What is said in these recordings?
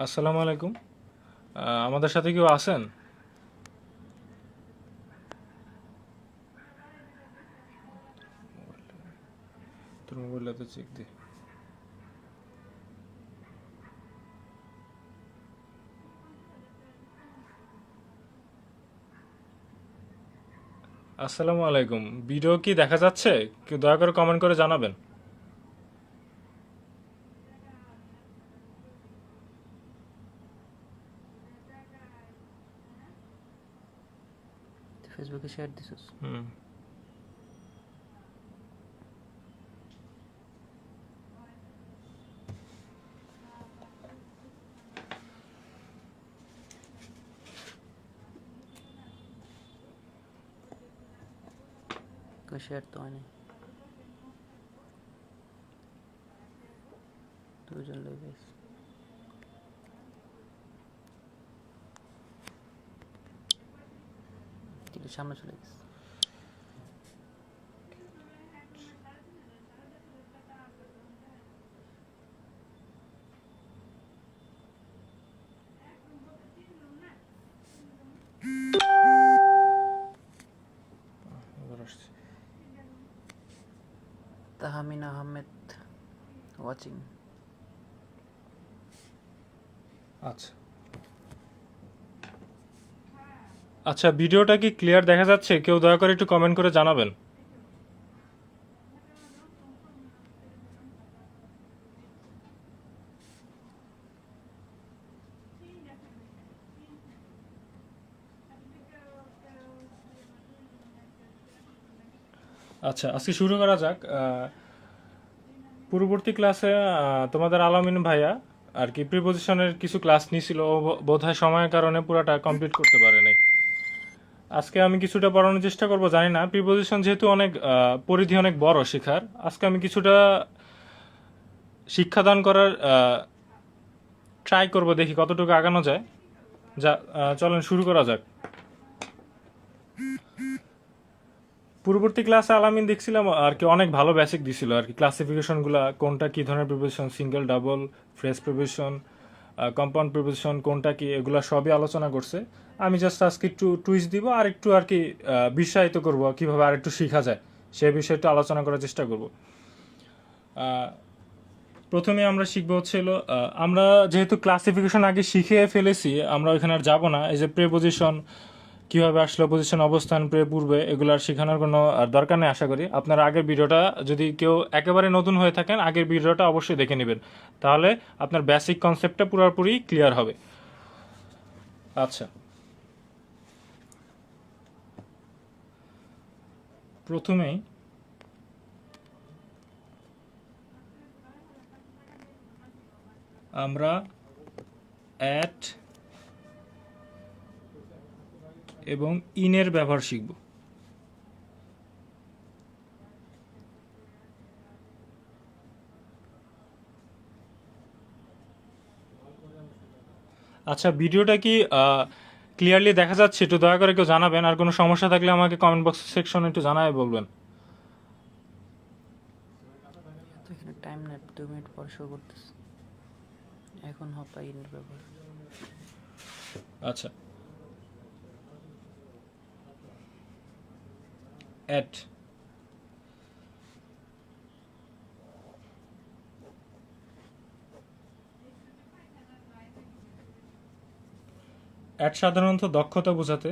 আসসালামু আলাইকুম। আমাদের সাথে কেউ আছেন? তোর মোবাইলটা চেক দে। আসসালামু আলাইকুম। ভিডিও কি দেখা যাচ্ছে? কেউ দয়া করে কমেন্ট করে জানাবেন। ফেসবুকে শেয়ার দিছিস? হুম। কই শেয়ার তো হয়নি। দুজন লোক গেছে। কিন্তু সামনে চলে গেছে। এবার আসছে। তাহমিন আহমেদ ওয়াচিং। আচ্ছা আচ্ছা, ভিডিওটা কি ক্লিয়ার দেখা যাচ্ছে? কেউ দয়া করে একটু কমেন্ট করে জানাবেন। আচ্ছা, আজকে শুরু করা যাক। পূর্ববর্তী ক্লাসে তোমাদের আলামিন ভাইয়া আর কি প্রিপোজিশনের কিছু ক্লাস নিয়েছিল, ও বোধহয় সময়ের কারণে পুরাটা কমপ্লিট করতে পারে নাই। আজকে আমি কিছুটা পড়ানোর চেষ্টা করব, জানি না, প্রিপোজিশন যেহেতু অনেক পরিধি অনেক বড় শেখার, আজকে আমি কিছুটা শিক্ষাদান করার ট্রাই করব, দেখি কতটুকু আগানো যায়। যা চলেন শুরু করা যাক। পূর্ববর্তী ক্লাসে আলামিন দেখছিলাম আর কি অনেক ভালো বেসিক দিছিল আর কি, ক্লাসিফিকেশনগুলো কোনটা কি ধরনের preposition, single double, phrase preposition, compound preposition কোনটা কি, এগুলা সবই আলোচনা করছে। আমি জাস্ট আজকে একটু টুইস্ট দিব আর একটু আর কি বিশ্বায়িত করব কিভাবে আর একটু শেখা যায় সে বিষয়ে একটু আলোচনা করার চেষ্টা করব। প্রথমে আমরা শিখবো হচ্ছিল, আমরা যেহেতু ক্লাসিফিকেশন আগে শিখে ফেলেছি, আমরা ওইখানে আর যাবো না। এই যে প্রেপোজিশন কিভাবে আসলো, পজিশন, অবস্থান, প্রে, পূর্বে, এগুলো আর শেখানোর কোনো আর দরকার নেই আশা করি। আপনার আগের ভিডিওটা যদি কেউ একেবারে নতুন হয়ে থাকেন, আগের ভিডিওটা অবশ্যই দেখে নেবেন, তাহলে আপনার বেসিক কনসেপ্টটা পুরোপুরি ক্লিয়ার হবে। আচ্ছা, প্রথমেই আমরা অ্যাট এবং ইনের ব্যবহার শিখব। আচ্ছা, ভিডিওটা কি ক্লিয়ারলি দেখা যাচ্ছে? একটু দয়া করে কেউ জানাবেন, আর কোনো সমস্যা থাকলে আমাকে কমেন্ট বক্স সেকশনে একটু জানায় বলবেন। তো এখানে টাইম নেই, 2 মিনিট পর শো করতেছে। এখন হপাই ইনের ব্যবহার। আচ্ছা, অ্যাট অ্যাট সাধারণত দক্ষতা বোঝাতে,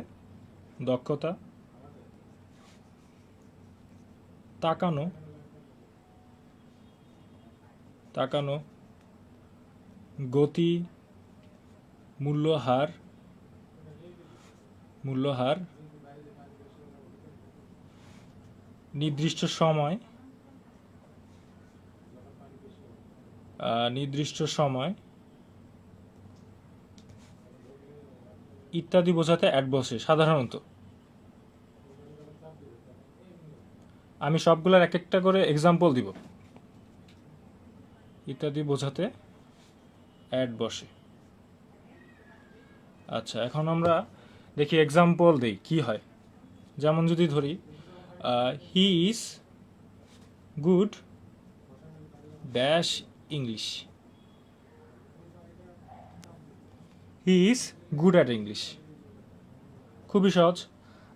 দক্ষতা, তাকানো, তাকানো, গতি, মূল্যহার, মূল্যহার, নির্দিষ্ট সময়, নির্দিষ্ট সময় ইত্যাদি বোঝাতে অ্যাট বসে সাধারণত। আমি সবগুলোর এক একটা করে এক্সাম্পল দিব। ইত্যাদি বোঝাতে অ্যাট বসে। আচ্ছা, এখন আমরা দেখি এক্সাম্পল দেই কি হয়। যেমন যদি ধরি, he is good dash English. He is good at English. খুবই সহজ।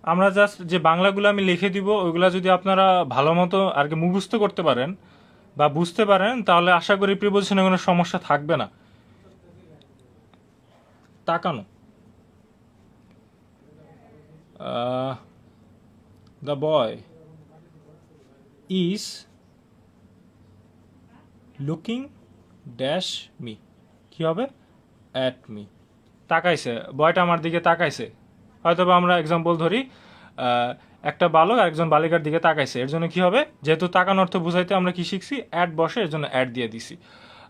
আমরা জাস্ট যে বাংলাগুলো আমি লিখে দিব ওইগুলা যদি আপনারা ভালো মতো আর কি মুখস্থ করতে পারেন বা বুঝতে পারেন তাহলে আশা করি প্রিপোজিশনে কোনো সমস্যা থাকবে না। তাকানো, the boy is looking dash me, কি হবে? At me. তাকাইছে, বয়টা আমার দিকে তাকাইছে। হয়তো বা আমরা এক্সাম্পল ধরি একটা বালক আর একজন বালিকার দিকে তাকাইছে, এর জন্য কি হবে? যেহেতু তাকানোর অর্থ বুঝাইতে আমরা কি শিখছি? অ্যাট বসে, এর জন্য অ্যাট দিয়ে দিছি।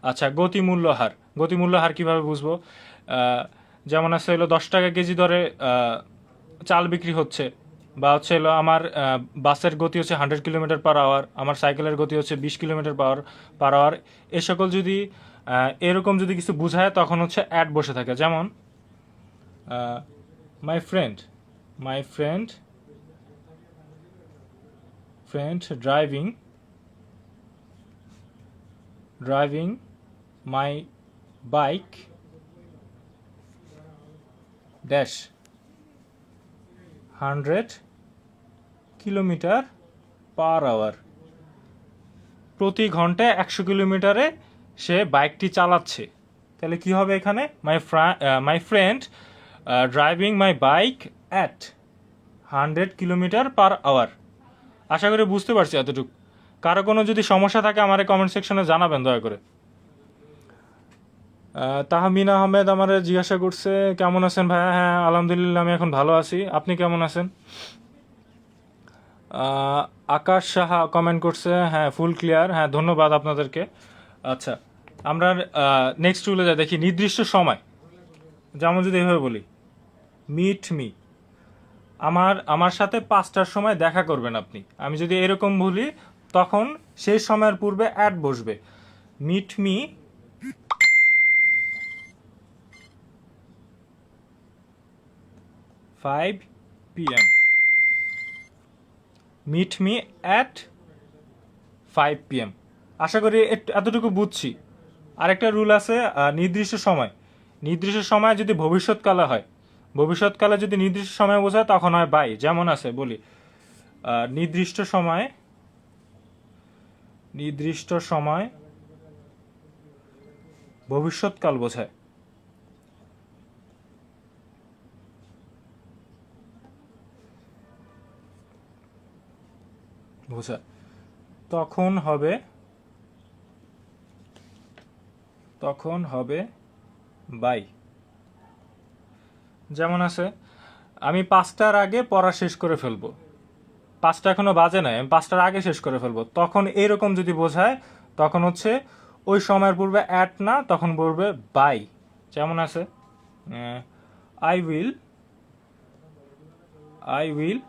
আচ্ছা, গতিমূল্য হার। গতিমূল্য হার কিভাবে বুঝবো? যেমন আছে হলো 10 টাকা কেজি দরে চাল বিক্রি হচ্ছে, বা হচ্ছে হলো আমার বাসের গতি হচ্ছে 100 কিলোমিটার পার আওয়ার, আমার সাইকেলের গতি হচ্ছে 20 কিলোমিটার পার আওয়ার। এ সকল যদি এরকম যদি কিছু বুঝায় তখন হচ্ছে অ্যাট বসে থাকে। যেমন my friend driving my bike dash 100 kilometre per hour. প্রতি ঘন্টায় 100 কিলোমিটারে সে বাইকটি চালাচ্ছে। তাহলে কি হবে এখানে? My friend driving my bike at 100 kilometre per hour. আশা করি বুঝতে পারছি এতটুকু। কারো কোনো যদি সমস্যা থাকে আমার কমেন্ট সেকশনে জানাবেন দয়া করে। তাহমিনা আহমেদ আমার জিজ্ঞাসা করছে কেমন আছেন ভাইয়া? হ্যাঁ আলহামদুলিল্লাহ, আমি এখন ভালো আছি। আপনি কেমন আছেন? আকাশ সাহা কমেন্ট করছে হ্যাঁ ফুল ক্লিয়ার। হ্যাঁ ধন্যবাদ আপনাদেরকে। আচ্ছা, আমরা নেক্সট রুলে যাই। দেখি নির্দিষ্ট সময়, যেমন যদি এভাবে বলি মিট মি, আমার সাথে 5টার সময় দেখা করবেন আপনি। আমি যদি এরকম বলি তখন সেই সময়ের পূর্বে অ্যাট বসবে। Meet me 5 PM, meet me at 5 PM। আশা করি এতটুকু বুঝছি। আরেকটা রুল আছে নির্দিষ্ট সময় যদি ভবিষ্যৎকালে হয়, ভবিষ্যৎকালে যদি নির্দিষ্ট সময় বোঝায় তখন হয় বাই। যেমন আছে বলি নির্দিষ্ট সময় ভবিষ্যৎকাল বোঝায়। তখন হবে বাই। যেমন আছে আমি 5টার আগে পড়া শেষ করে ফেলবো। 5টা এখনো বাজে নাই, আমি 5টার আগে শেষ করে ফেলবো। তখন এরকম যদি বোঝায় তখন হচ্ছে ওই সময়ের পূর্বে অ্যাট না, তখন বলবে বাই। যেমন আছে I will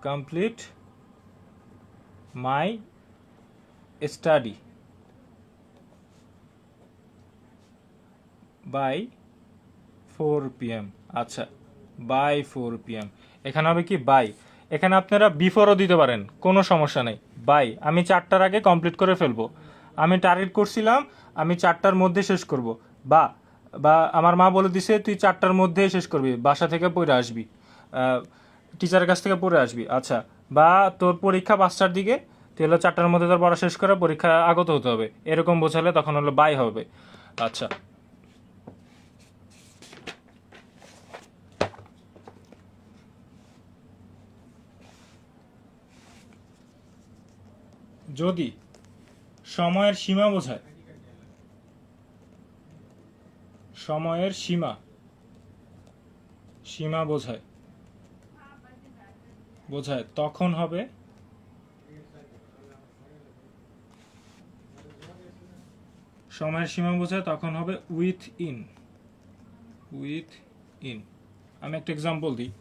complete my study by 4 PM। আচ্ছা, বাই 4 PM এখানে হবে কি বাই। এখানে আপনারা বিফোরও দিতে পারেন, কোনো সমস্যা নেই। বাই, আমি 4টার আগে কমপ্লিট করে ফেলবো। আমি টার্গেট করছিলাম আমি 4টার মধ্যে শেষ করব, বা আমার মা বলে দিছে তুই 4টার মধ্যে শেষ করবি, বাসা থেকে পড়ে আসবি, টিচারের কাছ থেকে পড়ে আসবি। আচ্ছা, বা তোর পরীক্ষা 5টার দিকে, তুই হলো 4টার মধ্যে তোর পড়া শেষ করে পরীক্ষা আগত হতে হবে, এরকম বোঝালে তখন হলো বাই হবে। আচ্ছা, যদি সময়ের সীমা বোঝায়, সীমা বোঝায় তখন হবে উইথ ইন। আমি একটা এক্সাম্পল দিই।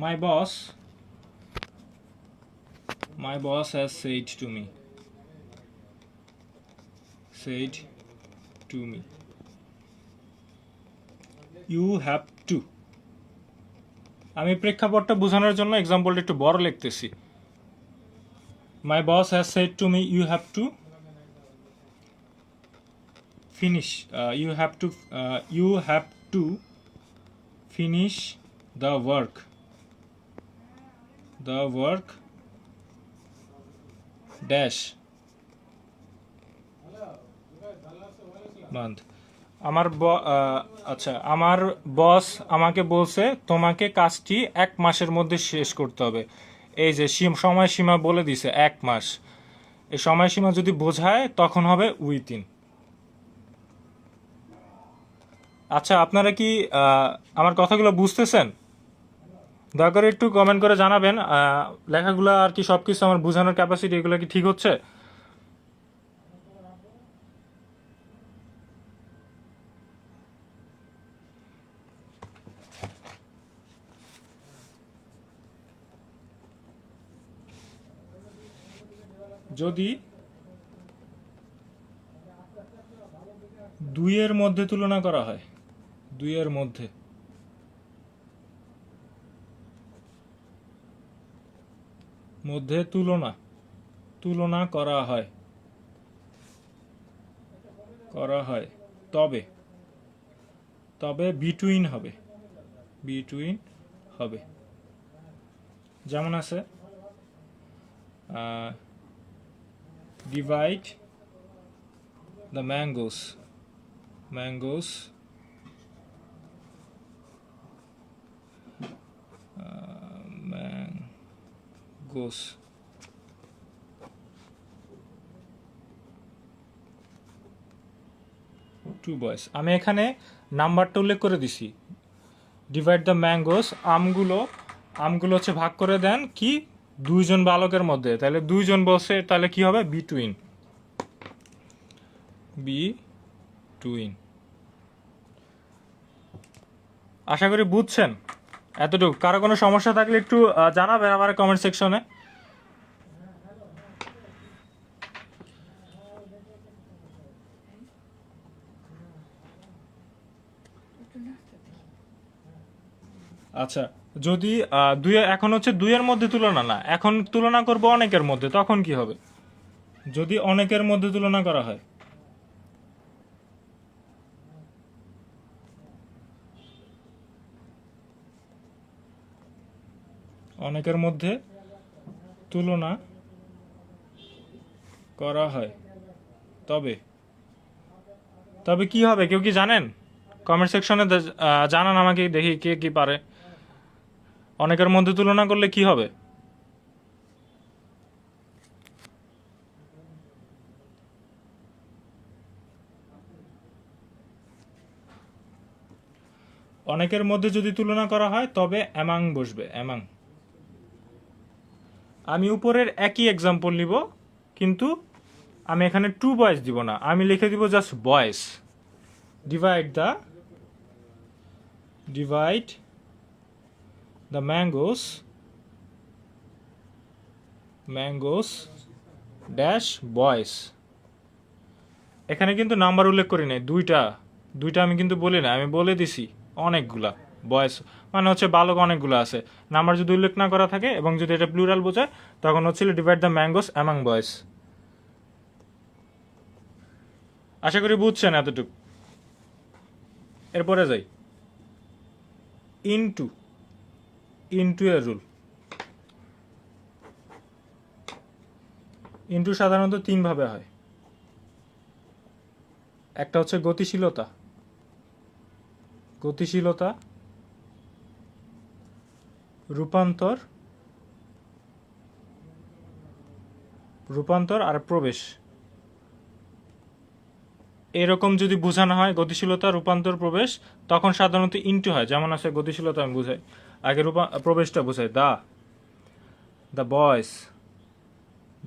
মাই বস has said to me you have to। আমি প্রেক্ষাপটটা বোঝানোর জন্য এক্সাম্পলটা একটু বড় লিখতেছি। মাই বস has said to me you have to finish, you have to finish the work dash month. আচ্ছা, আমার বস আমাকে বলছে তোমাকে কাজটি 1 মাসের মধ্যে শেষ করতে হবে। এই যে সময়সীমা বলে দিছে 1 মাস, এই সময়সীমা যদি বোঝায় তখন হবে উইথিন। আচ্ছা, আপনারা কি আমার কথাগুলো বুঝতেছেন? দয়া করে একটু কমেন্ট করে জানাবেন লেখাগুলো আর কি সব কিছু আমার বোঝানোর ক্যাপাসিটি এগুলো কি ঠিক হচ্ছে? যদি 2-এর মধ্যে তুলনা করা হয়, 2-এর মধ্যে তুলনা করা হয় তবে বিটুইন হবে। যেমন আছে ডিভাইড দ্য ম্যাঙ্গোস টু বয়েস। আমি এখানে নাম্বারটা উল্লেখ করে দিছি। ডিভাইড দ্য ম্যাঙ্গোস, আমগুলো হচ্ছে ভাগ করে দেন কি 2 জন বালকের মধ্যে, তাহলে 2 জন বসে, তাহলে কি হবে বিটুইন। আশা করি বুঝছেন এতটুকু। কারো কোনো সমস্যা থাকলে একটু জানাবেন আমার কমেন্ট সেকশনে। আচ্ছা, যদি এখন হচ্ছে 2-এর মধ্যে তুলনা না, এখন তুলনা করব অনেকের মধ্যে, তখন কি হবে? যদি অনেকের মধ্যে তুলনা করা হয়, অনেকের মধ্যে তুলনা করা হয় তবে কি হবে? কেউ কি জানেন? কমেন্ট সেকশনে জানান আমাকে, দেখি কে কি পারে। অনেকের মধ্যে তুলনা করলে কি হবে? অনেকের মধ্যে যদি তুলনা করা হয় তবে অ্যামাং বসবে, অ্যামাং। আমি উপরের একই এক্সাম্পল নিব, কিন্তু আমি এখানে টু বয়েস দিব না, আমি লিখে দিব জাস্ট বয়েস। ডিভাইড দ্য ম্যাঙ্গোস ড্যাশ বয়েস। এখানে কিন্তু নাম্বার উল্লেখ করি নাই, দুইটা আমি কিন্তু বলি না, আমি বলে দিছি অনেকগুলা বয়েস, মানে হচ্ছে বালক অনেকগুলো আছে। নাম্বার যদি উল্লেখ না করা থাকে এবং যদি এটা প্লুরাল বোঝায় তখন হচ্ছিল ডিভাইড দ্য ম্যাঙ্গোস অ্যামাং বয়েস। আশা করি বুঝছেন এতটুকু। এরপরে যাই ইনটু এর রুল। ইনটু সাধারণত 3 ভাবে হয়। একটা হচ্ছে গতিশীলতা, রূপান্তর আর প্রবেশ। এরকম যদি বোঝানো হয় গতিশীলতা, রূপান্তর, প্রবেশ, তখন সাধারণত ইনটু হয়। যেমন আছে গতিশীলতা আমি বুঝাই, আগে প্রবেশটা বোঝাই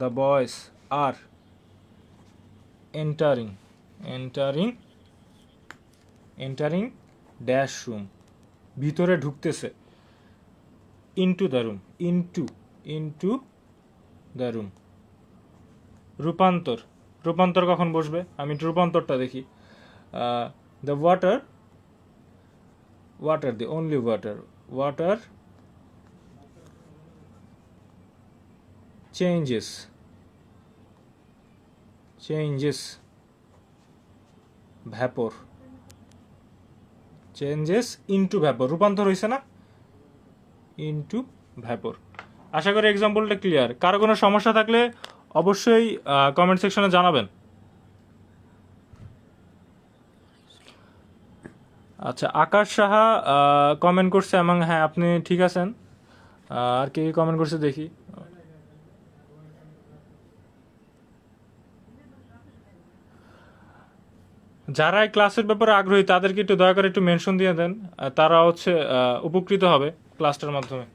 দ্য বয়েস আর এন্টারিং ড্যাশ রুম, ভিতরে ঢুকতেছে। Into the room. রূপান্তর কখন বসবে? আমি একটু রূপান্তরটা দেখি। The water the only water changes vapour, changes into vapour, রূপান্তর হয়েছে না, ইনটু ভ্যাপর। আশা করি এক্সাম্পলটা ক্লিয়ার। কারো কোনো সমস্যা থাকলে অবশ্যই কমেন্ট সেকশনে জানাবেন। আচ্ছা, আকাশ সাহা কমেন্ট করছে, এবং হ্যাঁ আপনি ঠিক আছেন। আর কে কমেন্ট করছে দেখি। যারা এই ক্লাসের ব্যাপারে আগ্রহী তাদেরকে একটু দয়া করে একটু মেনশন দিয়ে দেন, তারা হচ্ছে উপকৃত হবে ক্লাসটার মাধ্যমে।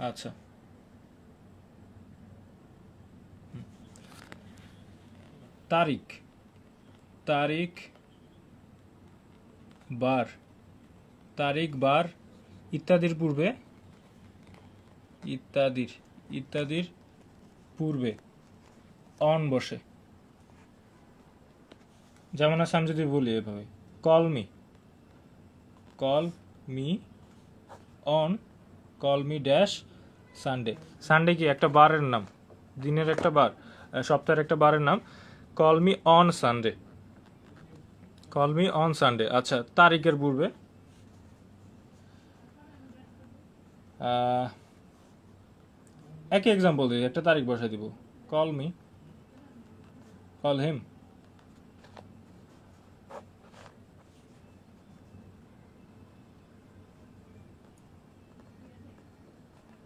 আচ্ছা, তারিখ, তারিখ বার, তারিখ বার ইত্যাদির পূর্বে, ইত্যাদির, ইত্যাদির পূর্বে অন বসে। যেমন আছে, আমি যদি বলি এভাবে, call me, call me on, call me dash Sunday. Sunday কি একটা বারের নাম, দিনের একটা বার, সপ্তাহের একটা বারের নাম। Call me on Sunday, call me on Sunday. আচ্ছা, তারিখের পূর্বে একই এক্সাম্পল দিই, একটা তারিখ বসাই দিব, কল মি, কল হিম,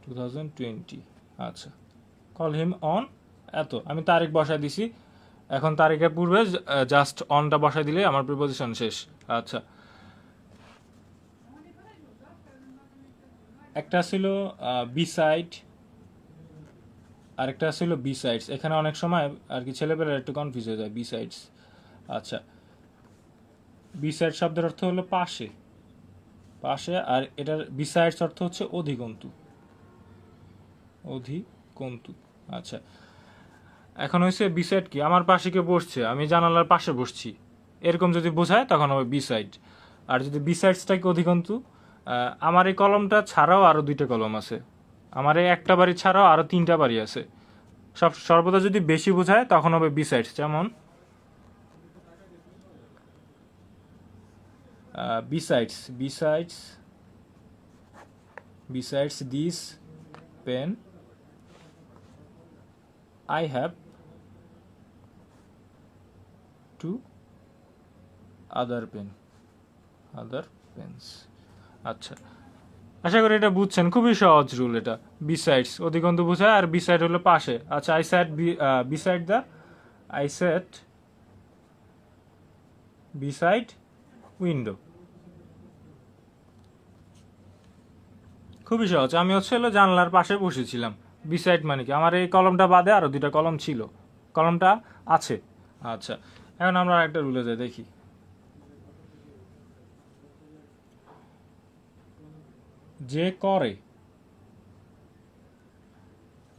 2020। আচ্ছা, কল হিম অন এত, আমি তারিখ বসাই দিছি। এখন তারিখের পূর্বে জাস্ট অনটা বসাই দিলে আমার প্রিপোজিশন শেষ। আচ্ছা, একটা ছিল বিসাইড, আরেকটা ছিল বিসাইডস। এখানে অনেক সময় আর কি ছেলেপেলেরা একটু কনফিউজ হয়ে যায়, বিসাইডস। আচ্ছা, বিসাইড শব্দের অর্থ হলো পাশে, পাশে, আর এটার বিসাইডস অর্থ হচ্ছে অধিকন্তু, অধিকন্তু। আচ্ছা, এখন হয়েছে বিসাইড কি, আমার পাশে কে বসছে, আমি জানালার পাশে বসছি, এরকম যদি বোঝায় তখন হবে বিসাইড। আর যদি বিসাইডসটাকে অধিকন্তু, আমার এই কলমটা ছাড়াও আরও 2টা কলম আছে, আমার এই একটা বাড়ি ছাড়াও আরও 3টা বাড়ি আছে। সর্বদা যদি বেশি বোঝায় তখন হবে বিসাইডস। যেমন besides, besides, besides this pen I have two other pen, other pens. আচ্ছা, আশা করি এটা বুঝছেন, খুবই সহজ রুল এটা। বিসাইডস অধিকন্তু বোঝায়, আর বিসাইড হলো পাশে। আচ্ছা, I set beside the, I set beside window. খুবই সহজ, আমি হচ্ছে হলো জানলার পাশে বসেছিলাম। বিসাইড মানে কি, আমার এই কলমটা বাদে আরও 2টা কলম ছিল, কলমটা আছে। আচ্ছা, এখন আমরা একটা রুলে যাই দেখি। যে করে,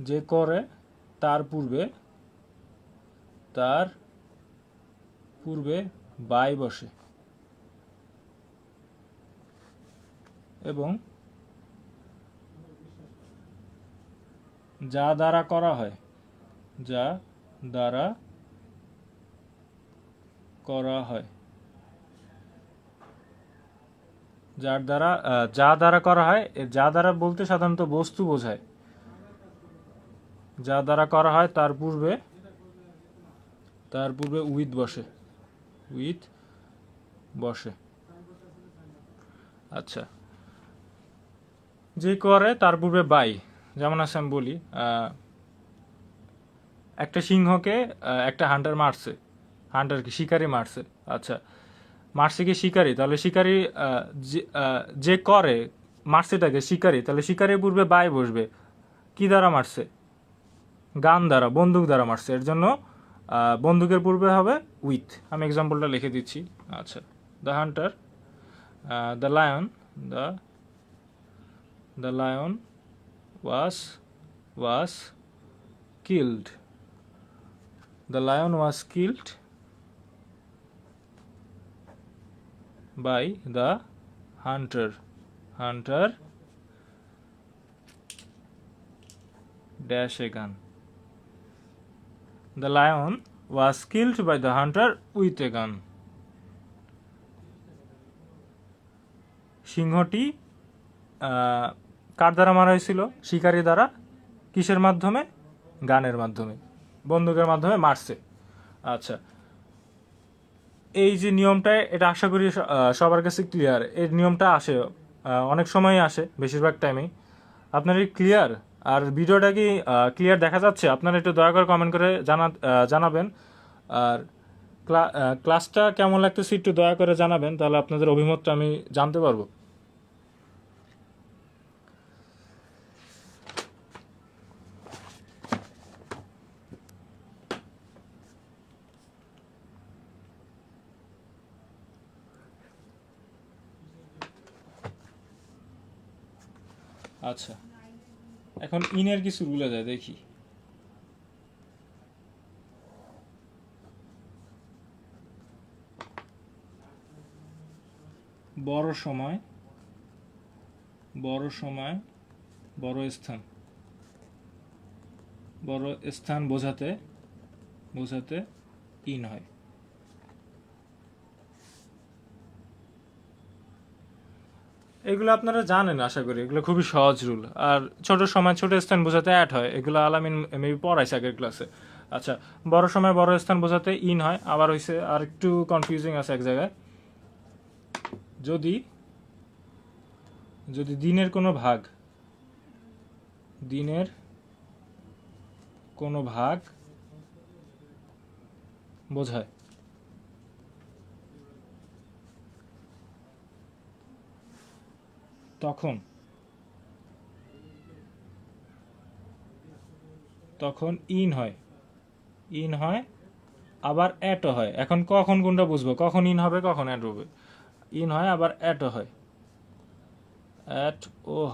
যে করে তার পূর্বে, তার পূর্বে বাই বসে, এবং যা দ্বারা করা হয়, যা দ্বারা করা হয়, যার দ্বারা যা দ্বারা করা হয়, যা দ্বারা বলতে সাধারণত বস্তু বোঝায়। যা দ্বারা করা হয় তার পূর্বে, তার পূর্বে উইথ বসে, উইথ বসে। আচ্ছা, যে করে তার পূর্বে বাই। যেমন আছে, আমি বলি, একটা সিংহকে একটা হান্টার মারছে, হান্টার কি শিকারি মারছে। আচ্ছা, মারছে কি শিকারি, তাহলে শিকারি যে করে মারছেটাকে শিকারি, তাহলে শিকারির পূর্বে বাই বসবে। কি দ্বারা মারছে, গান দ্বারা, বন্দুক দ্বারা মারছে, এর জন্য বন্দুকের পূর্বে হবে উইথ। আমি এক্সাম্পলটা লিখে দিচ্ছি। আচ্ছা, the Hunter, the lion, the lion was killed, the lion was killed by the hunter dash a gun. The lion was killed by the hunter with a gun. সিংহটি কার দ্বারা মারা হয়েছিল? শিকারী দ্বারা। কিসের মাধ্যমে? গানের মাধ্যমে, বন্দুকের মাধ্যমে মারছে। আচ্ছা, এই যে নিয়মটা, এটা আশা করি সবার কাছে ক্লিয়ার। এই নিয়মটা আসে অনেক সময় আসে, বেশিরভাগ টাইমেই। আপনার এই ক্লিয়ার? আর ভিডিওটা কি ক্লিয়ার দেখা যাচ্ছে? আপনারা একটু দয়া করে কমেন্ট করে জানাবেন। আর ক্লাসটা কেমন লাগতেছে একটু দয়া করে জানাবেন, তাহলে আপনাদের অভিমতটা আমি জানতে পারবো। আচ্ছা, এখন ইনের কিছু রুলে যায় দেখি। বড় সময়, বড় স্থান বোঝাতে ইন হয়। এগুলো আপনারা জানেন আশা করি, এগুলো খুবই সহজ রুল। আর ছোট সময় ছোট স্থান বোঝাতে অ্যাড হয়, এগুলো আলামিন মেবি পড়াইছে আগের ক্লাসে। আচ্ছা, বড় সময় বড় স্থান বোঝাতে ইন হয়। আবার হইছে আর একটু কনফিউজিং আছে এক জায়গায়, যদি দিনের কোনো ভাগ বোঝায়, তখন ইন হয়, আবার অ্যাটও হয়। এখন কখন কোনটা বুঝবো, কখন ইন হবে কখন অ্যাট হবে? ইন হয় আবার অ্যাটও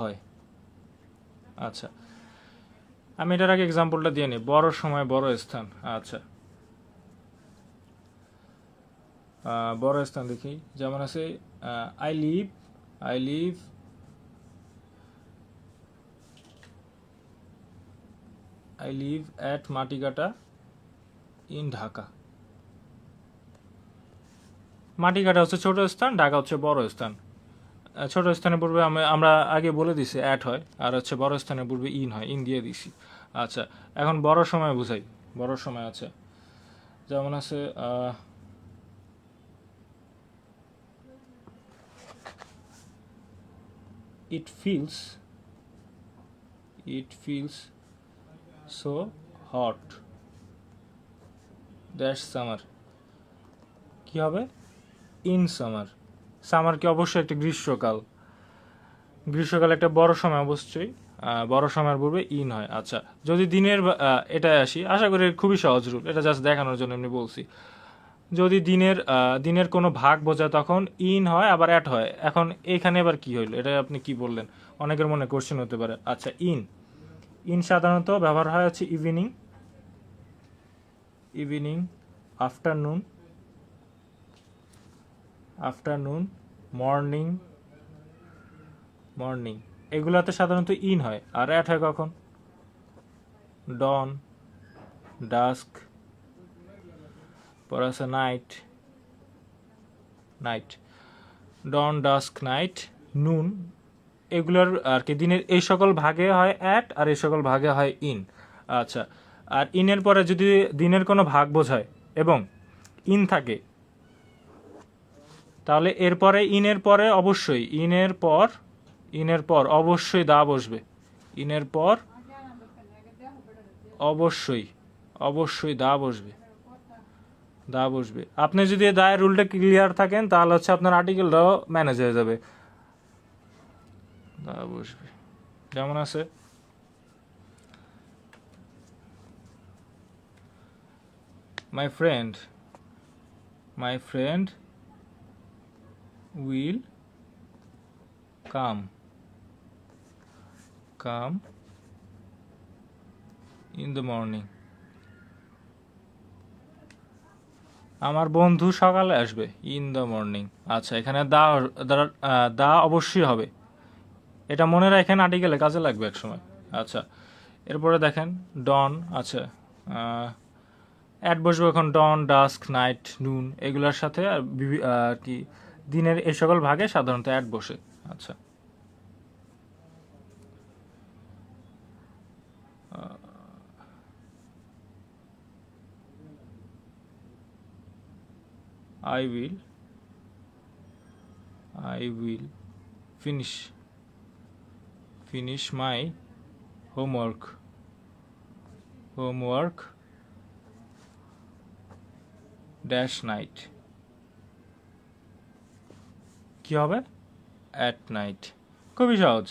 হয়, আচ্ছা, আমি এটার আগে এক্সাম্পলটা দিয়ে নিই। বড় সময় বড় স্থান। আচ্ছা, বড় স্থান দেখি, যেমন আছে I live at Matikata in Dhaka. Matikata হচ্ছে ছোট স্থান, ঢাকা হচ্ছে বড় স্থান। ছোট স্থানের পূর্বে আমরা আগে বলে দিছি অ্যাট হয়, আর হচ্ছে বড় স্থানের পূর্বে ইন হয়, ইন দিয়ে দিছি। আচ্ছা, এখন বড় সময় বুঝাই। বড় সময় আছে, যেমন আছে it feels so hot that's summer। কি হবে? ইন সামার কি অবশ্যই একটা গ্রীষ্মকাল একটা বড় সময়, অবশ্যই বড় সময়ের পূর্বে ইন হয়। আচ্ছা, যদি দিনের এটাই আসি, আশা করি খুবই সহজ রূপ, এটা জাস্ট দেখানোর জন্য এমনি বলছি। যদি দিনের কোনো ভাগ বোঝায় তখন ইন হয় আবার অ্যাট হয়। এখন এখানে এবার কি হইলো, এটা আপনি কি বললেন? অনেকের মনে কোশ্চেন হতে পারে। আচ্ছা, ইন সাধারণত ব্যবহার হয় হচ্ছে ইভিনিং, আফটারনুন, মর্নিং, এগুলাতে সাধারণত ইন হয়। আর অ্যাট হয় কখন? ডন, ডাস্ক, পর আছে নাইট, ডন, ডাস্ক, নাইট, নুন, এগুলোর আর কি দিনের এই সকল ভাগে হয় অ্যাট, আর এই সকল ভাগে হয় ইন। আচ্ছা, আর ইনের পরে যদি দিনের কোনো ভাগ বোঝায় এবং ইন থাকে, তাহলে এরপরে ইনের পরে অবশ্যই অবশ্যই দা বসবে। ইনের পর অবশ্যই দা বসবে। আপনি যদি দায়ের রুলটা ক্লিয়ার থাকেন, তাহলে হচ্ছে আপনার আর্টিকেলটাও ম্যানেজ হয়ে যাবে। দা বসবে, যেমন আছে my friend will come in the morning। আমার বন্ধু সকালে আসবে, ইন দ্য মর্নিং। আচ্ছা, এখানে দা দা অবশ্যই হবে, এটা মনে রাখেন, আর্টিকেলে কাজে লাগবে এক সময়। আচ্ছা, এরপরে দেখেন ডন। আচ্ছা, অ্যাড বসবে এখন ডন, ডাস্ক, নাইট, নুন এগুলোর সাথে, আর কি দিনের এই সকল ভাগে সাধারণত অ্যাড বসে। আচ্ছা, I will finish my homework dash night. কি হবে? At night. খুবই সহজ।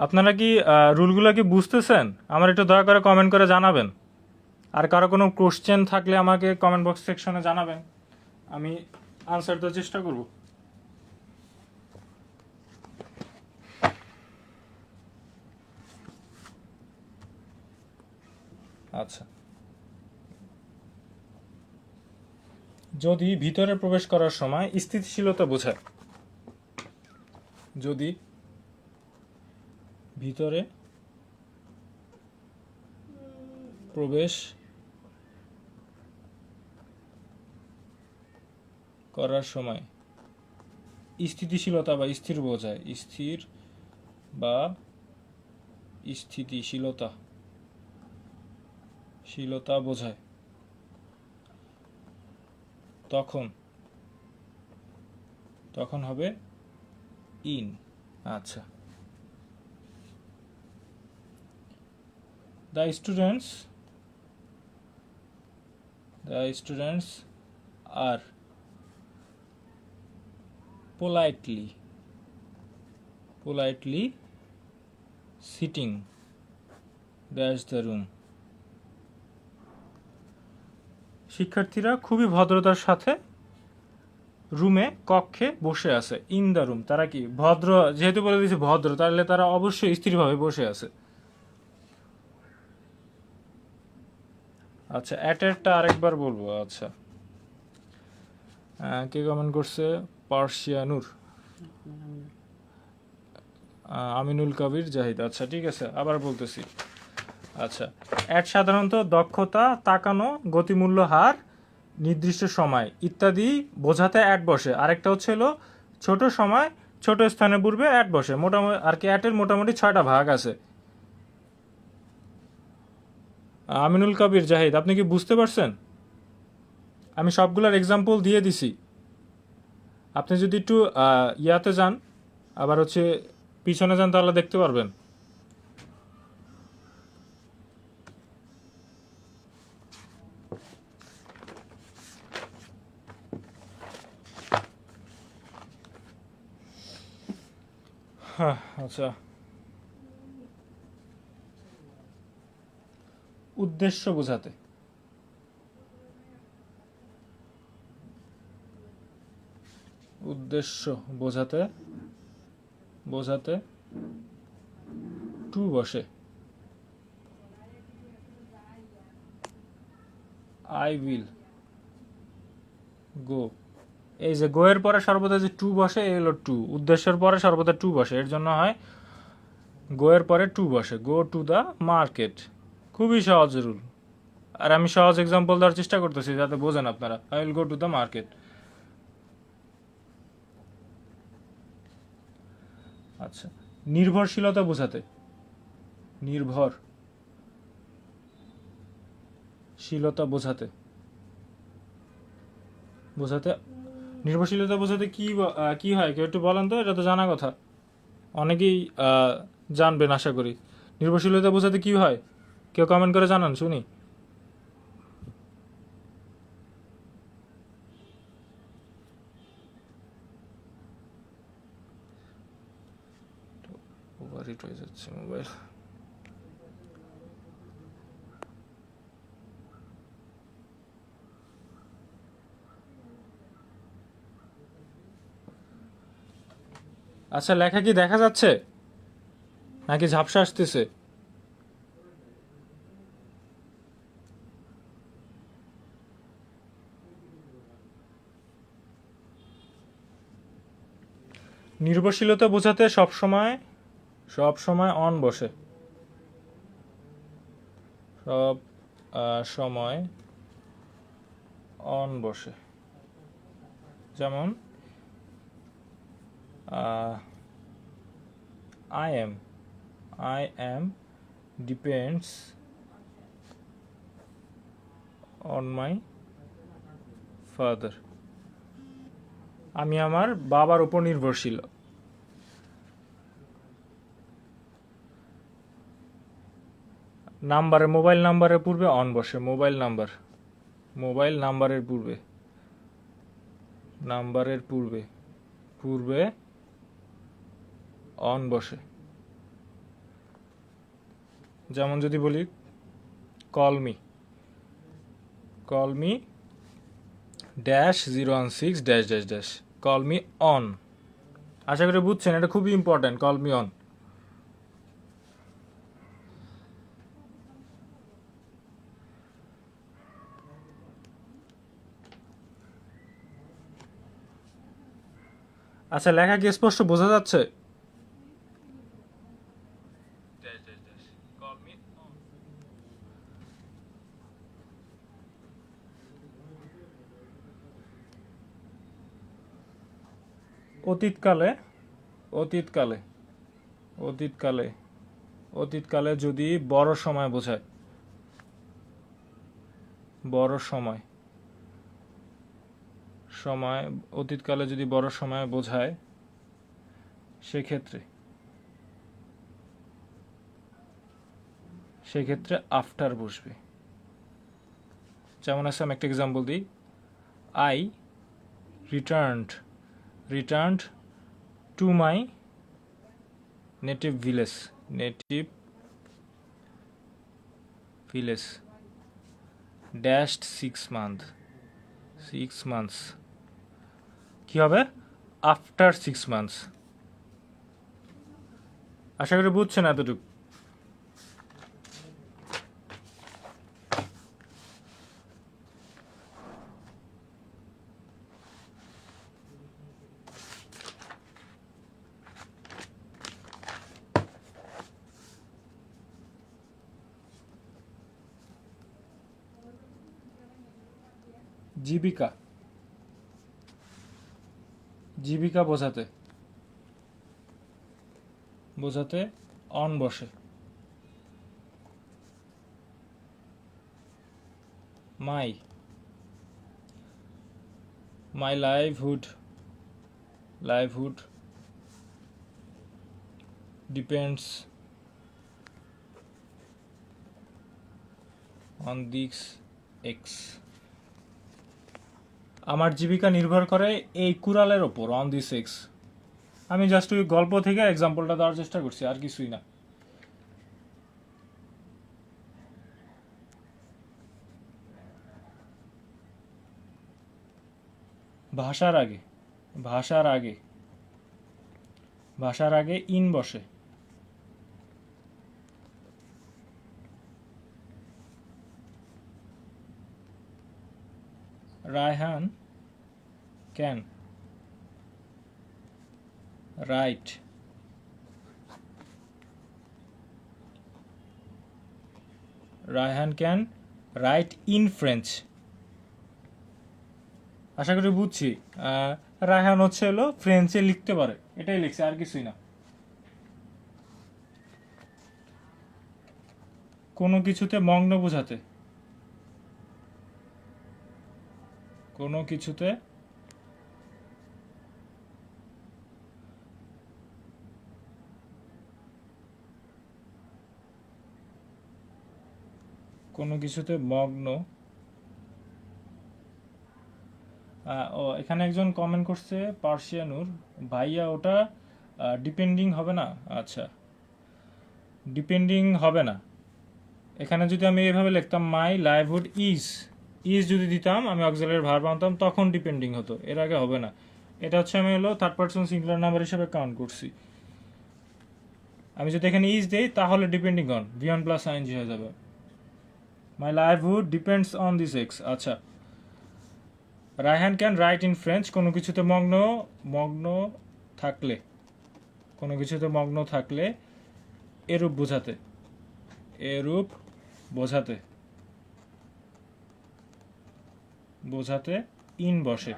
আপনারা কি রুলগুলো কি বুঝতেছেন? আমার একটু দয়া করে কমেন্ট করে জানাবেন। আর কারো কোনো কোশ্চেন থাকলে আমাকে কমেন্ট বক্স সেকশনে জানাবেন, আমি আনসার দেওয়ার চেষ্টা করব। আচ্ছা, যদি ভিতরে প্রবেশ করার সময় স্থিতিশীলতা বোঝায়, যদি ভিতরে প্রবেশ করার সময় স্থিতিশীলতা বা স্থির বোঝায়, স্থির বা স্থিতিশীলতা বোঝায়, তখন হবে ইন। আচ্ছা, the students are politely sitting dash the room। শিক্ষার্থীরা খুবই ভদ্রতার সাথে কক্ষে বসে আছে। ইন দ্য রুম, তারা কি ভদ্র, যেহেতু বলে দিয়েছে ভদ্র, তাহলে তারা অবশ্যই স্থিরভাবে বসে আছে। আচ্ছা, অ্যাটেরটা আরেকবার বলবো। আচ্ছা, কে কমেন্ট করছে? পার্সিয়ানুর, আমিনুল কবির জাহিদ। আচ্ছা, ঠিক আছে, আবার বলতেছি। আচ্ছা, অ্যাট সাধারণত দক্ষতা, তাকানো, গতিমূল্য, হার, নির্দিষ্ট সময় ইত্যাদি বোঝাতে অ্যাট বসে। আরেকটা হচ্ছে হলো ছোট সময়, ছোট স্থানে পূর্বে অ্যাট বসে। মোটামুটি আর কি, অ্যাটের মোটামুটি 6টা ভাগ আছে। আমিনুল কবির জাহিদ, আপনি কি বুঝতে পারছেন? আমি সবগুলোর এক্সাম্পল দিয়ে দিছি। আপনি যদি একটু ইয়াতে যান, আবার হচ্ছে পিছনে যান, তাহলে দেখতে পারবেন। হ্যাঁ, আচ্ছা, উদ্দেশ্য বোঝাতে, বোঝাতে টু বসে। আই উইল গো, এই যে গো এর পরে সর্বদা যে টু বসে, এই হলো টু। উদ্দেশ্যের পরে সর্বদা টু বসে, এর জন্য হয় গো এর পরে টু বসে। Go to the market. খুবই সহজ রুল, আর আমি সহজ এক্সাম্পল দেওয়ার চেষ্টা করতেছি যাতে বোঝেন আপনারা। I will go to the market. আচ্ছা, নির্ভরশীলতা বোঝাতে, নির্ভরশীলতা বোঝাতে নির্ভরশীলতা বোঝাতে কি হয়, কেউ একটু বলেন তো, এটা তো জানা কথা, অনেকেই জানবেন আশা করি। নির্ভরশীলতা বোঝাতে কি হয়, কেউ কমেন্ট করে জানান শুনি। ওভারহিট হয়ে যাচ্ছে মোবাইল। আচ্ছা, লেখা কি দেখা যাচ্ছে নাকি ঝাপসা আসতেছে? নির্ভরশীলতা বোঝাতে সব সময় অন বসে। সব সময় অন বসে। যেমন I am depends on my father. আমি আমার বাবার উপর নির্ভরশীল। মোবাইল নাম্বারের পূর্বে অন বসে। মোবাইল নাম্বারের পূর্বে অন বসে। যেমন যদি বলি call me -016 - call me on. আশা করি বুঝছেন, এটা খুবই ইম্পর্টেন্ট, কল মি অন। আচ্ছা, লেখা কি স্পষ্ট বোঝা যাচ্ছে? অতীতকালে যদি বড় সময় বোঝায়, অতীতকালে যদি বড় সময় বোঝায়, সেক্ষেত্রে আফটার বসবে। যেমন আছে, আমি একটা এক্সাম্পল দিই। I returned to my native village dashed 6 months। কি হবে? After 6 months। আশা করি বুঝছেন এতটুকু। জীবিকা বোঝাতে অন বসে। My livelihood depends on this axe. আমার জীবিকা নির্ভর করে এই কুড়ালের ওপর, অন দিস এক্স। আমি জাস্ট ওই গল্প থেকে এক্সাম্পলটা দেওয়ার চেষ্টা করছি, আর কিছুই না। ভাষার আগে ইন বসে। Raihan can write in French. আশা করি বুঝছি। রায়হান হলো ফ্রেঞ্চে লিখতে পারে, এটাই লিখছে, আর কিছুই না। কোনো কিছুতে মগ্ন বোঝাতে, কোনো কিছুতে মগ্ন। এখানে একজন কমেন্ট করছে, পার্সিয়ানুর ভাইয়া, ওটা ডিপেন্ডিং হবে না। আচ্ছা, ডিপেন্ডিং হবে না। এখানে যদি আমি এভাবে লিখতাম, মাই লাইভহুড ইজ যদি দিতাম, আমি অক্সিলারি ভার্ব আনতাম, তখন ডিপেন্ডিং হতো, এর আগে হবে না। এটা হচ্ছে আমি হলো থার্ড পারসন সিঙ্গুলার নাম্বার হিসেবে কাউন্ট করছি। আমি যদি এখানে ইজ দেই তাহলে depending on V1 plus ING হয়ে যাবে। My livelihood depends on this axe. আচ্ছা, Raihan can write in French, কোনো কিছুতে মগ্ন থাকলে, কোনো কিছুতে মগ্ন থাকলে এরূপ বোঝাতে, এরূপ বোঝাতে, বোঝাতে ইন বসে।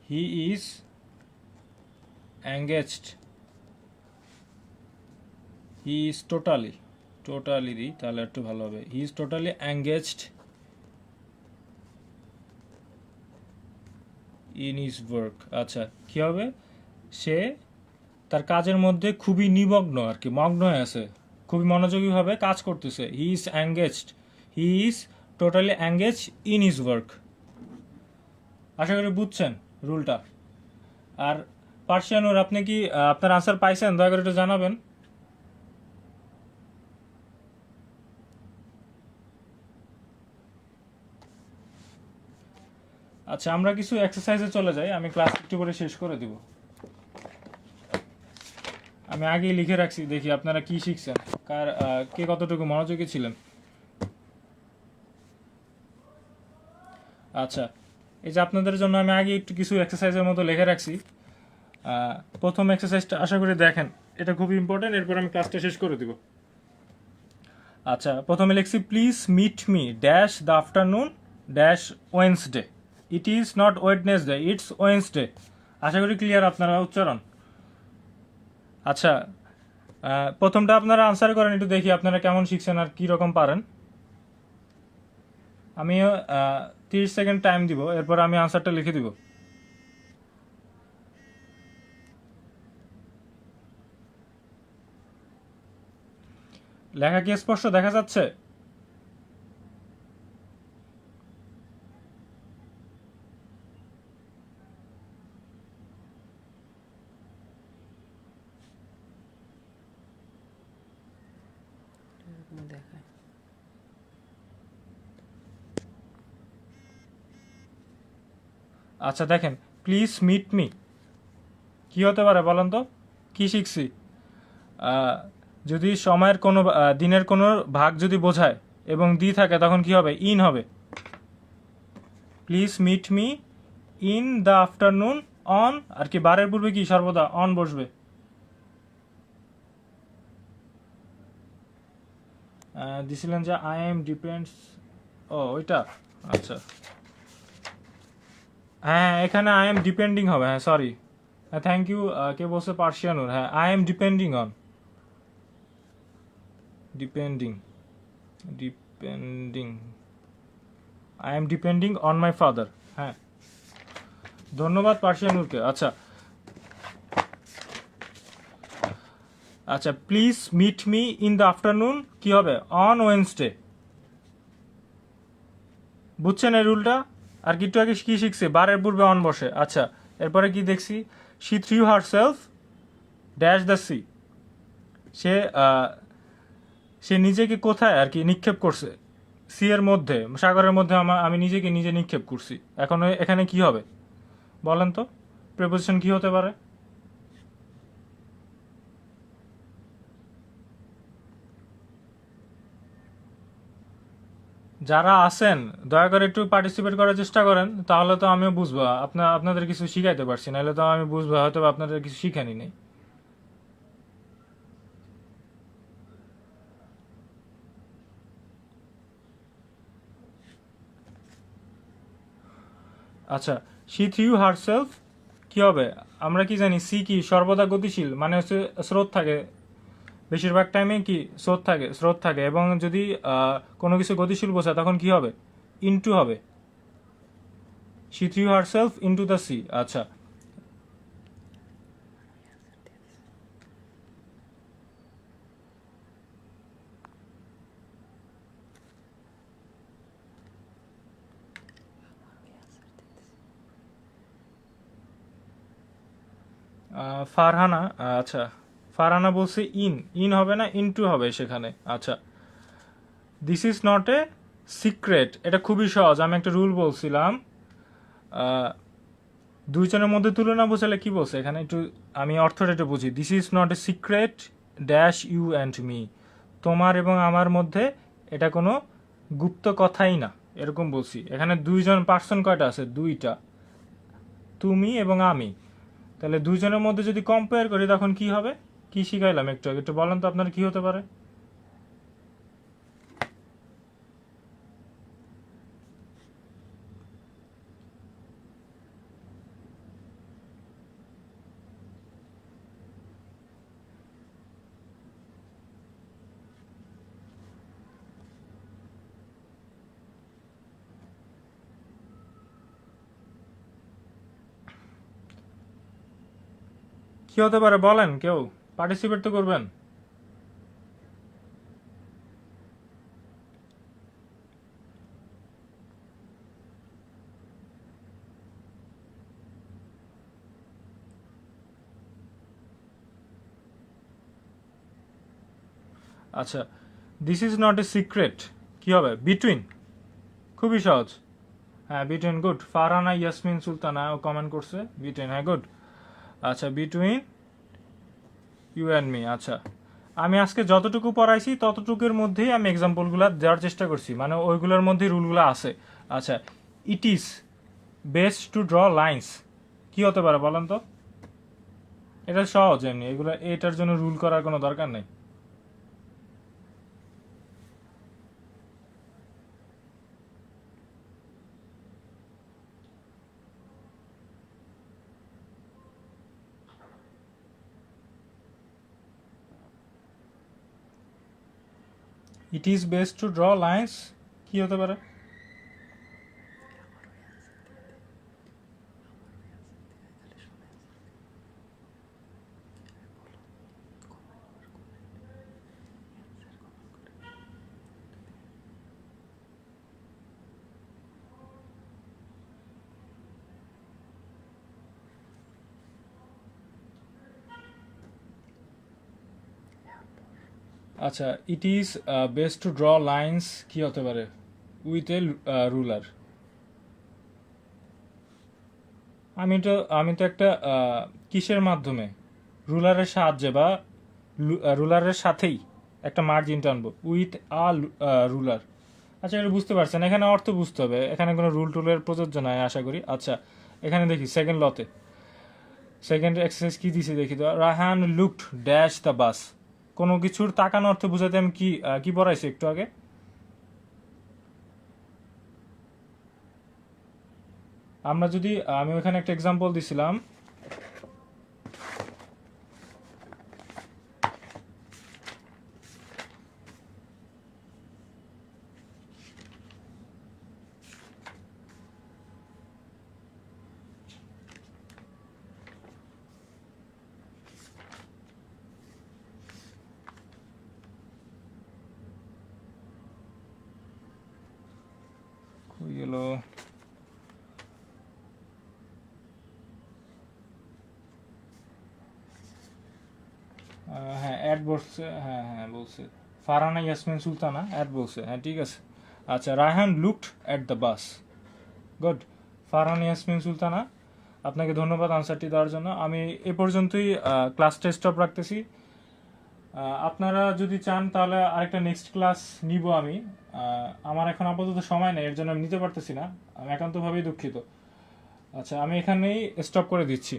হি is engaged, he is totally দিই তাহলে একটু ভালো হবে। হি is totally engaged in his work. আচ্ছা, কি হবে? সে তার কাজের মধ্যে খুবই নিমগ্ন, আর কি মগ্ন হয়ে আছে, খুবই মনোযোগীভাবে কাজ করতেছে। He is engaged, he is totally engaged in his work. আশা করি বুঝছেন রুলটা। আর পার্সিয়ানুর, আপনি কি আপনার আনসার পাইছেন? দয়া করে একটু জানাবেন। আচ্ছা, আমরা কিছু এক্সারসাইজে চলে যাই, আমি ক্লাস একটু করে শেষ করে দিব। আমি আগেই লিখে রাখছি, দেখি আপনারা কি শিখছেন, কে কতটুকু মনোযোগী ছিলেন। আচ্ছা, এই যে আপনাদের জন্য আমি আগে একটু কিছু এক্সারসাইজের মতো লিখে রাখছি। প্রথম এক্সারসাইজটা আশা করি দেখেন, এটা খুব ইম্পর্টেন্ট, এরপর আমি ক্লাসটা শেষ করে দিব। আচ্ছা, প্রথমে লিখছি please meet me dash the afternoon dash Wednesday. It is not Wednesday, it's Wednesday. আশা করি ক্লিয়ার আপনারা উচ্চারণ। আচ্ছা, প্রথমটা আপনারা আনসার করেন, একটু দেখি আপনারা কেমন শিখছেন আর কি রকম পারেন। আমি 30 সেকেন্ড টাইম দিব, এরপর আমি আনসারটা লিখে দিব। লেখা কি স্পষ্ট দেখা যাচ্ছে? এরকম দেখায়। আচ্ছা দেখেন, প্লিজ মিট মি কি হতে পারে বলেন তো? কি শিখছি? যদি সময়ের কোনো দিনের কোনো ভাগ যদি বোঝায় এবং দি থাকে তখন কি হবে? ইন হবে। Please meet me in the afternoon on, আর কি বারের পূর্বে কি সর্বদা অন বসবে। দিছিলেন যে আই এম ডিপেন্ডস, ও ওইটা। আচ্ছা, হ্যাঁ এখানে আই এম ডিপেন্ডিং হবে। হ্যাঁ সরি, হ্যাঁ থ্যাংক ইউ। কে বলছে? পার্সিয়ানুর। হ্যাঁ, I am depending on, depending depending I am depending on my father. হ্যাঁ, ধন্যবাদ পার্সিয়ানুরকে। আচ্ছা আচ্ছা, please meet me in the afternoon কি হবে? On Wednesday. বুঝছেন এই রুলটা? আর কি একটু আগে কি শিখছে? বারের পূর্বে অন বসে। আচ্ছা, এরপরে কি দেখছি? She threw herself dash the sea. সে সে নিজেকে কোথায় আর কি নিক্ষেপ করছে? সি এর মধ্যে, সাগরের মধ্যে। আমি নিজেকে নিজে নিক্ষেপ করছি। এখন এখানে কি হবে বলেন তো? প্রিপোজিশন কি হতে পারে? যারা আছেন দয়া করে একটু পার্টিসিপেট করার চেষ্টা করেন, তাহলে তো আমিও বুঝবো আপনাদের কিছু শিখাইতে পারছি, নাহলে তো আমি বুঝবো হয়তো আপনাদের কিছু শিখানি নেই। আচ্ছা, শি থ্রিউ হারসেলফ কি হবে? আমরা কি জানি? সি কি সর্বদা গতিশীল, মানে হচ্ছে স্রোত থাকে, বেশিরভাগ টাইমে কি স্রোত থাকে। এবং যদি কোনো কিছু গতিশীল বোঝায় তখন কি হবে? ইনটু হবে। She threw herself into the sea. আচ্ছা, ফারহানা। আচ্ছা, ফারহানা বলছে ইন, ইন হবে না ইনটু হবে সেখানে। আচ্ছা, this is not a secret, এটা খুবই সহজ। আমি একটা রুল বলছিলাম, দুইজনের মধ্যে তুলনা বোঝালে কি বলছে এখানে, একটু আমি অর্থটা একটু বুঝি। This is not a secret dash you and me, তোমার এবং আমার মধ্যে এটা কোনো গুপ্ত কথাই না, এরকম বলছি। এখানে দুইজন পার্সন কয়টা আছে, দুইটা, তুমি এবং আমি। তাহলে দুইজনের মধ্যে যদি কম্পেয়ার করি তখন কি হবে, কি শিখাইলাম একটু আগে, একটু বলেন তো আপনার কি হতে পারে। কি হতে পারে বলেন, কেউ পার্টিসিপেট তো করবেন। আচ্ছা, this is not a secret কি হবে, বিটুইন, খুবই সহজ। হ্যাঁ বিটুইন, গুড। ফারহানা ইয়াসমিন সুলতানা ও কমেন্ট করছে বিটুইন, হ্যাঁ গুড। আচ্ছা বিটুইন ইউ অ্যান্ড মি। আচ্ছা, আমি আজকে যতটুকু পড়াইছি ততটুকুর মধ্যেই আমি এক্সাম্পলগুলো দেওয়ার চেষ্টা করছি, মানে ওইগুলোর মধ্যেই রুলগুলো আছে। আচ্ছা, it is best to draw lines কি হতে পারে বলেন তো। এটা সহজ, এমনি এগুলো, এটার জন্য রুল করার কোনো দরকার নেই। It is best to draw lines কি হতে পারে। আচ্ছা, it is best to draw lines কি হতে পারে, উইথ এ রুলার। আমি তো একটা কিসের মাধ্যমে, রুলারের সাহায্যে বা রুলারের সাথেই একটা মার্জিন টানবো, উইথ আ রুলার। আচ্ছা, এটা বুঝতে পারছেন, এখানে অর্থ বুঝতে হবে, এখানে কোনো রুল টুলের প্রযোজ্য নয় আশা করি। আচ্ছা, এখানে দেখি সেকেন্ড লতে, সেকেন্ড এক্সারসাইজ কি দিছি দেখি তো। Rahan looked dash the bus, কোনো কিছুর তাকানো অর্থ বুঝাতে আমি কি পড়াইছি একটু আগে। আমরা যদি, আমি ওখানে একটা এক্সাম্পল দিছিলাম, কই গেল, হ্যাঁ অ্যাড বলছে, হ্যাঁ হ্যাঁ বলছে, ফারহানা ইয়াসমিন সুলতানা অ্যাড বলছে, হ্যাঁ ঠিক আছে। আচ্ছা, Raihan looked at the bus, good. Farhana Yasmin Sultana, আপনাকে ধন্যবাদ আনসারটি দেওয়ার জন্য। আমি এ পর্যন্তই ক্লাসটা স্টপ রাখতেছি। আপনারা যদি চান তাহলে আরেকটা নেক্সট ক্লাস নিব আমি। আমার এখন আপাতত সময় নেই, এর জন্য আমি নিতে পারতেছি না, আমি একান্তভাবেই দুঃখিত। আচ্ছা, আমি এখানেই স্টপ করে দিচ্ছি।